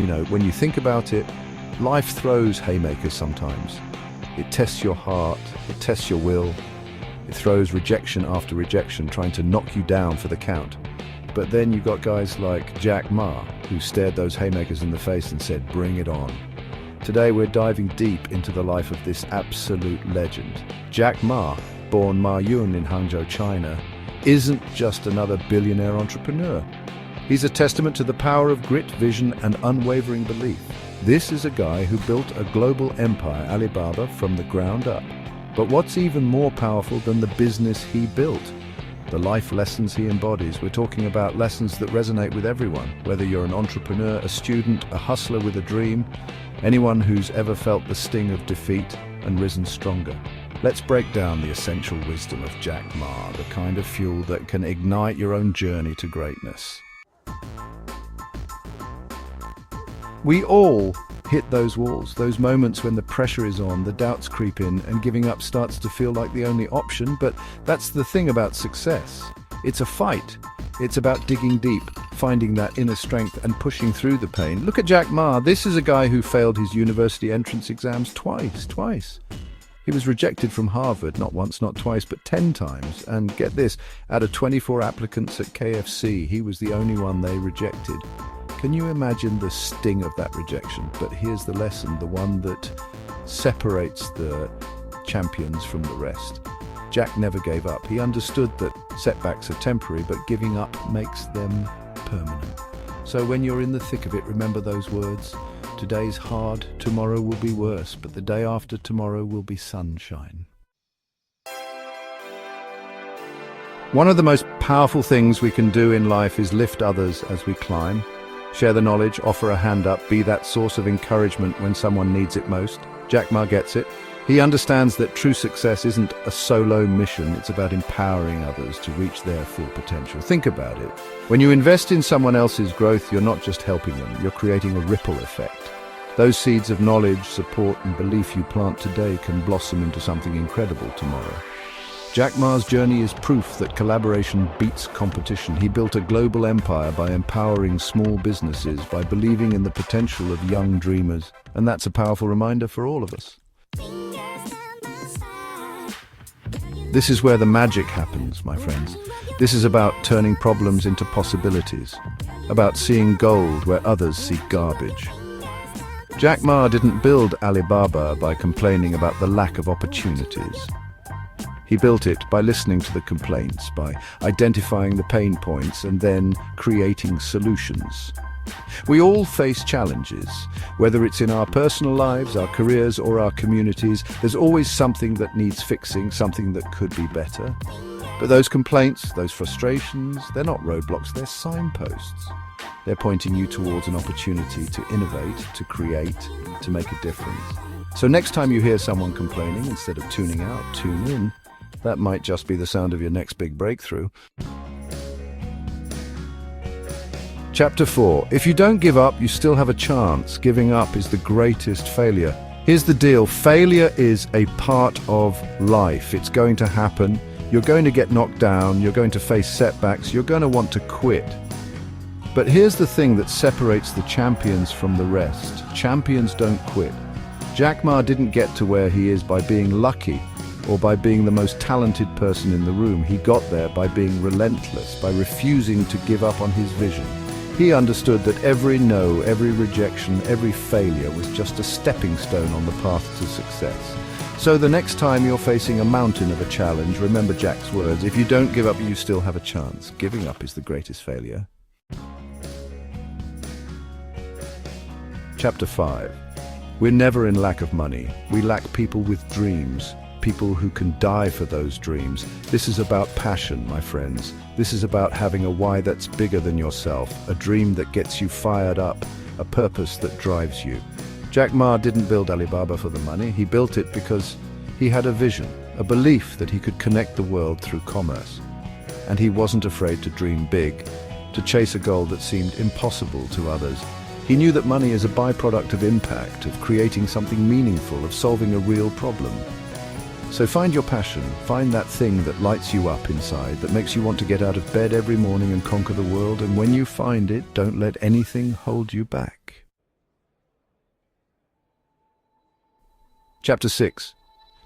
When you think about it, life throws haymakers sometimes. It tests your heart, it tests your will, it throws rejection after rejection, trying to knock you down for the count. But then you got guys like Jack Ma, who stared those haymakers in the face and said, "Bring it on." Today we're diving deep into the life of this absolute legend. Jack Ma, born Ma Yun in Hangzhou, China, isn't just another billionaire entrepreneur. He's a testament to the power of grit, vision, and unwavering belief. This is a guy who built a global empire, Alibaba, from the ground up. But what's even more powerful than the business he built? The life lessons he embodies. We're talking about lessons that resonate with everyone, whether you're an entrepreneur, a student, a hustler with a dream, anyone who's ever felt the sting of defeat and risen stronger. Let's break down the essential wisdom of Jack Ma, the kind of fuel that can ignite your own journey to greatness. We all hit those walls, those moments when the pressure is on, the doubts creep in, and giving up starts to feel like the only option. But that's the thing about success. It's a fight. It's about digging deep, finding that inner strength and pushing through the pain. Look at Jack Ma. This is a guy who failed his university entrance exams twice. He was rejected from Harvard, not once, not twice, but 10 times. And get this, out of 24 applicants at KFC, he was the only one they rejected. Can you imagine the sting of that rejection? But here's the lesson, the one that separates the champions from the rest. Jack never gave up. He understood that setbacks are temporary, but giving up makes them permanent. So when you're in the thick of it, remember those words. Today's hard, tomorrow will be worse, but the day after tomorrow will be sunshine. One of the most powerful things we can do in life is lift others as we climb. Share the knowledge, offer a hand up, be that source of encouragement when someone needs it most. Jack Ma gets it. He understands that true success isn't a solo mission, it's about empowering others to reach their full potential. Think about it. When you invest in someone else's growth, you're not just helping them, you're creating a ripple effect. Those seeds of knowledge, support, and belief you plant today can blossom into something incredible tomorrow. Jack Ma's journey is proof that collaboration beats competition. He built a global empire by empowering small businesses, by believing in the potential of young dreamers. And that's a powerful reminder for all of us. This is where the magic happens, my friends. This is about turning problems into possibilities, about seeing gold where others see garbage. Jack Ma didn't build Alibaba by complaining about the lack of opportunities. He built it by listening to the complaints, by identifying the pain points and then creating solutions. We all face challenges, whether it's in our personal lives, our careers, or our communities. There's always something that needs fixing, something that could be better. But those complaints, those frustrations, they're not roadblocks, they're signposts. They're pointing you towards an opportunity to innovate, to create, to make a difference. So next time you hear someone complaining, instead of tuning out, tune in. That might just be the sound of your next big breakthrough. Chapter 4. If you don't give up, you still have a chance. Giving up is the greatest failure. Here's the deal. Failure is a part of life. It's going to happen. You're going to get knocked down. You're going to face setbacks. You're going to want to quit. But here's the thing that separates the champions from the rest. Champions don't quit. Jack Ma didn't get to where he is by being lucky or by being the most talented person in the room. He got there by being relentless, by refusing to give up on his vision. He understood that every no, every rejection, every failure was just a stepping stone on the path to success. So the next time you're facing a mountain of a challenge, remember Jack's words, if you don't give up, you still have a chance. Giving up is the greatest failure. Chapter 5. We're never in lack of money. We lack people with dreams. People who can die for those dreams. This is about passion, my friends. This is about having a why that's bigger than yourself, a dream that gets you fired up, a purpose that drives you. Jack Ma didn't build Alibaba for the money. He built it because he had a vision, a belief that he could connect the world through commerce. And he wasn't afraid to dream big, to chase a goal that seemed impossible to others. He knew that money is a byproduct of impact, of creating something meaningful, of solving a real problem. So find your passion, find that thing that lights you up inside, that makes you want to get out of bed every morning and conquer the world, and when you find it, don't let anything hold you back. Chapter 6.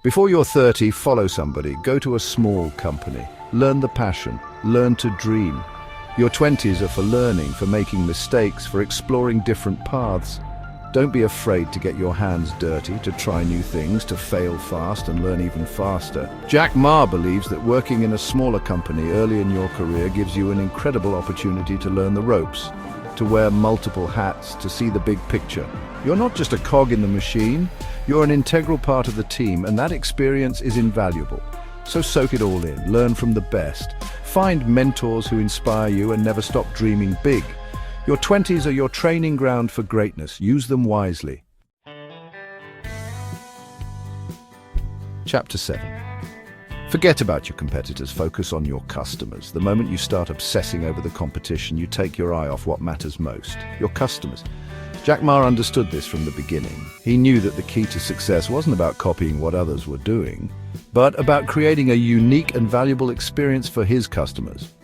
Before you're 30, follow somebody. Go to a small company. Learn the passion. Learn to dream. Your 20s are for learning, for making mistakes, for exploring different paths. Don't be afraid to get your hands dirty, to try new things, to fail fast and learn even faster. Jack Ma believes that working in a smaller company early in your career gives you an incredible opportunity to learn the ropes, to wear multiple hats, to see the big picture. You're not just a cog in the machine, you're an integral part of the team, and that experience is invaluable. So soak it all in, learn from the best. Find mentors who inspire you and never stop dreaming big. Your 20s are your training ground for greatness. Use them wisely. Chapter 7. Forget about your competitors, focus on your customers. The moment you start obsessing over the competition, you take your eye off what matters most, your customers. Jack Ma understood this from the beginning. He knew that the key to success wasn't about copying what others were doing, but about creating a unique and valuable experience for his customers.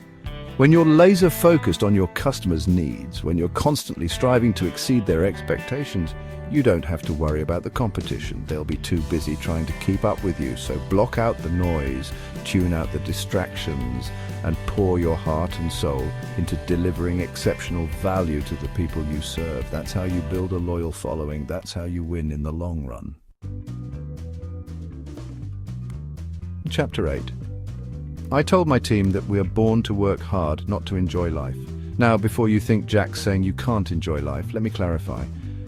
When you're laser-focused on your customers' needs, when you're constantly striving to exceed their expectations, you don't have to worry about the competition. They'll be too busy trying to keep up with you. So block out the noise, tune out the distractions, and pour your heart and soul into delivering exceptional value to the people you serve. That's how you build a loyal following. That's how you win in the long run. Chapter 8. I told my team that we are born to work hard, not to enjoy life. Now, before you think Jack's saying you can't enjoy life, let me clarify.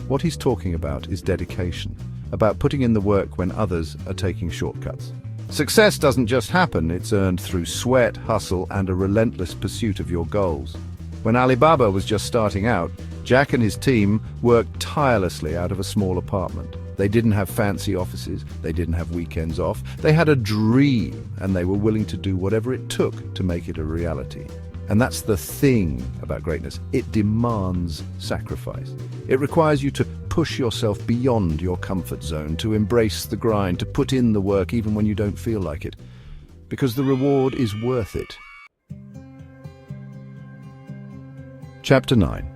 What he's talking about is dedication, about putting in the work when others are taking shortcuts. Success doesn't just happen, it's earned through sweat, hustle, and a relentless pursuit of your goals. When Alibaba was just starting out, Jack and his team worked tirelessly out of a small apartment. They didn't have fancy offices, they didn't have weekends off. They had a dream, and they were willing to do whatever it took to make it a reality. And that's the thing about greatness. It demands sacrifice. It requires you to push yourself beyond your comfort zone, to embrace the grind, to put in the work even when you don't feel like it. Because the reward is worth it. Chapter 9.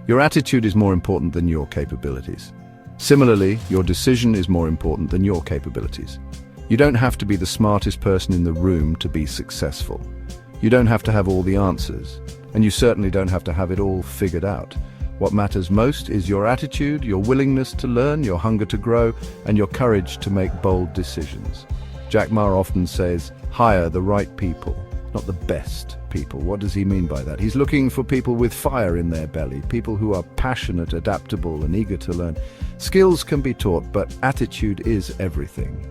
Your attitude is more important than your capabilities. Similarly, your decision is more important than your capabilities. You don't have to be the smartest person in the room to be successful. You don't have to have all the answers, and you certainly don't have to have it all figured out. What matters most is your attitude, your willingness to learn, your hunger to grow, and your courage to make bold decisions. Jack Ma often says, hire the right people, not the best people. What does he mean by that? He's looking for people with fire in their belly, people who are passionate, adaptable, and eager to learn. Skills can be taught, but attitude is everything.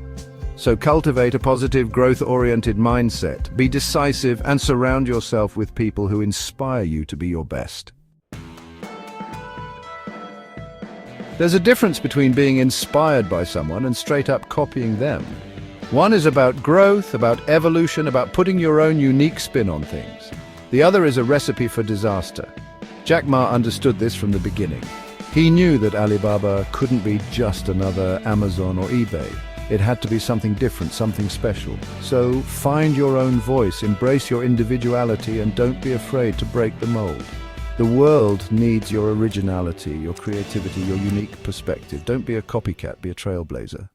So cultivate a positive, growth-oriented mindset, be decisive, and surround yourself with people who inspire you to be your best. There's a difference between being inspired by someone and straight-up copying them. One is about growth, about evolution, about putting your own unique spin on things. The other is a recipe for disaster. Jack Ma understood this from the beginning. He knew that Alibaba couldn't be just another Amazon or eBay. It had to be something different, something special. So find your own voice, embrace your individuality, and don't be afraid to break the mold. The world needs your originality, your creativity, your unique perspective. Don't be a copycat, be a trailblazer.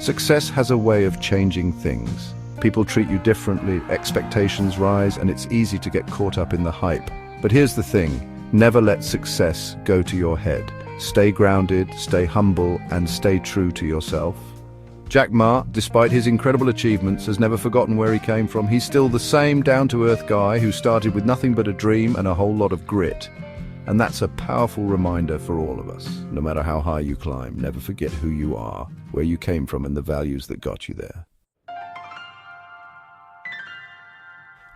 Success has a way of changing things. People treat you differently, expectations rise, and it's easy to get caught up in the hype. But here's the thing, never let success go to your head. Stay grounded, stay humble, and stay true to yourself. Jack Ma, despite his incredible achievements, has never forgotten where he came from. He's still the same down-to-earth guy who started with nothing but a dream and a whole lot of grit. And that's a powerful reminder for all of us. No matter how high you climb, never forget who you are, where you came from, and the values that got you there.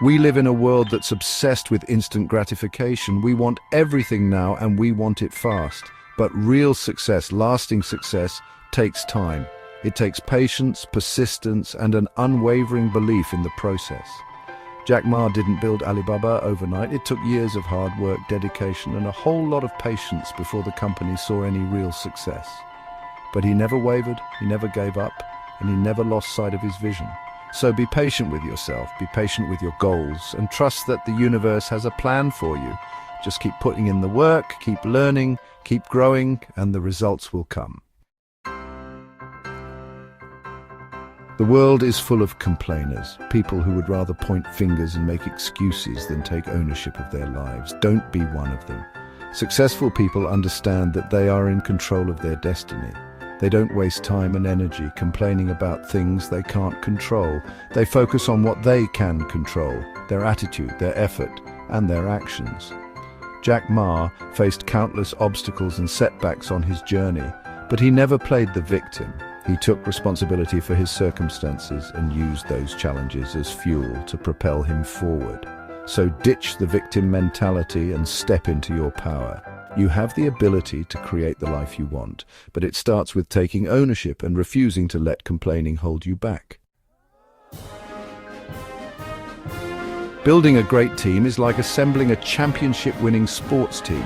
We live in a world that's obsessed with instant gratification. We want everything now, and we want it fast. But real success, lasting success, takes time. It takes patience, persistence, and an unwavering belief in the process. Jack Ma didn't build Alibaba overnight. It took years of hard work, dedication, and a whole lot of patience before the company saw any real success. But he never wavered, he never gave up, and he never lost sight of his vision. So be patient with yourself, be patient with your goals, and trust that the universe has a plan for you. Just keep putting in the work, keep learning, keep growing, and the results will come. The world is full of complainers, people who would rather point fingers and make excuses than take ownership of their lives. Don't be one of them. Successful people understand that they are in control of their destiny. They don't waste time and energy complaining about things they can't control. They focus on what they can control, their attitude, their effort, and their actions. Jack Ma faced countless obstacles and setbacks on his journey, but he never played the victim. He took responsibility for his circumstances and used those challenges as fuel to propel him forward. So ditch the victim mentality and step into your power. You have the ability to create the life you want, but it starts with taking ownership and refusing to let complaining hold you back. Building a great team is like assembling a championship-winning sports team.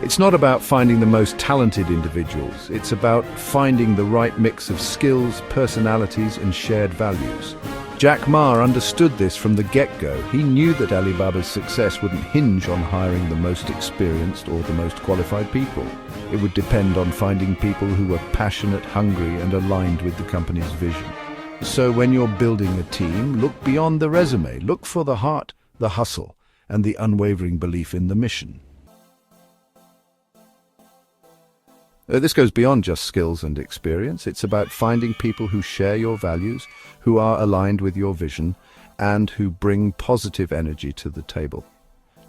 It's not about finding the most talented individuals. It's about finding the right mix of skills, personalities, and shared values. Jack Ma understood this from the get-go. He knew that Alibaba's success wouldn't hinge on hiring the most experienced or the most qualified people. It would depend on finding people who were passionate, hungry, and aligned with the company's vision. So when you're building a team, look beyond the resume. Look for the heart, the hustle, and the unwavering belief in the mission. This goes beyond just skills and experience. It's about finding people who share your values, who are aligned with your vision, and who bring positive energy to the table.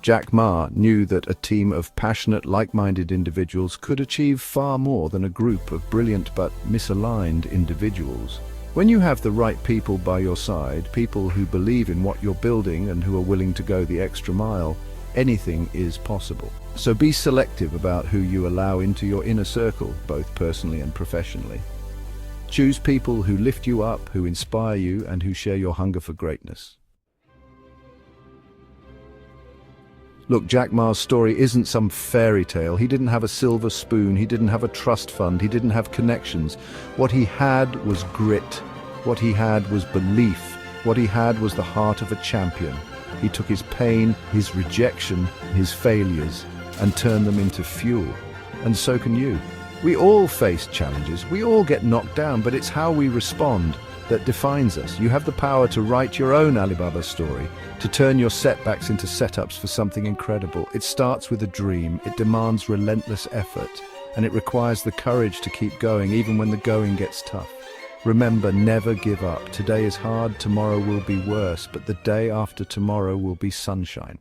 Jack Ma knew that a team of passionate, like-minded individuals could achieve far more than a group of brilliant but misaligned individuals. When you have the right people by your side, people who believe in what you're building and who are willing to go the extra mile, anything is possible. So be selective about who you allow into your inner circle, both personally and professionally. Choose people who lift you up, who inspire you, and who share your hunger for greatness. Look, Jack Ma's story isn't some fairy tale. He didn't have a silver spoon, he didn't have a trust fund, he didn't have connections. What he had was grit. What he had was belief. What he had was the heart of a champion. He took his pain, his rejection, his failures, and turned them into fuel. And so can you. We all face challenges, we all get knocked down, but it's how we respond that defines us. You have the power to write your own Alibaba story, to turn your setbacks into setups for something incredible. It starts with a dream, it demands relentless effort, and it requires the courage to keep going even when the going gets tough. Remember, never give up. Today is hard, tomorrow will be worse, but the day after tomorrow will be sunshine.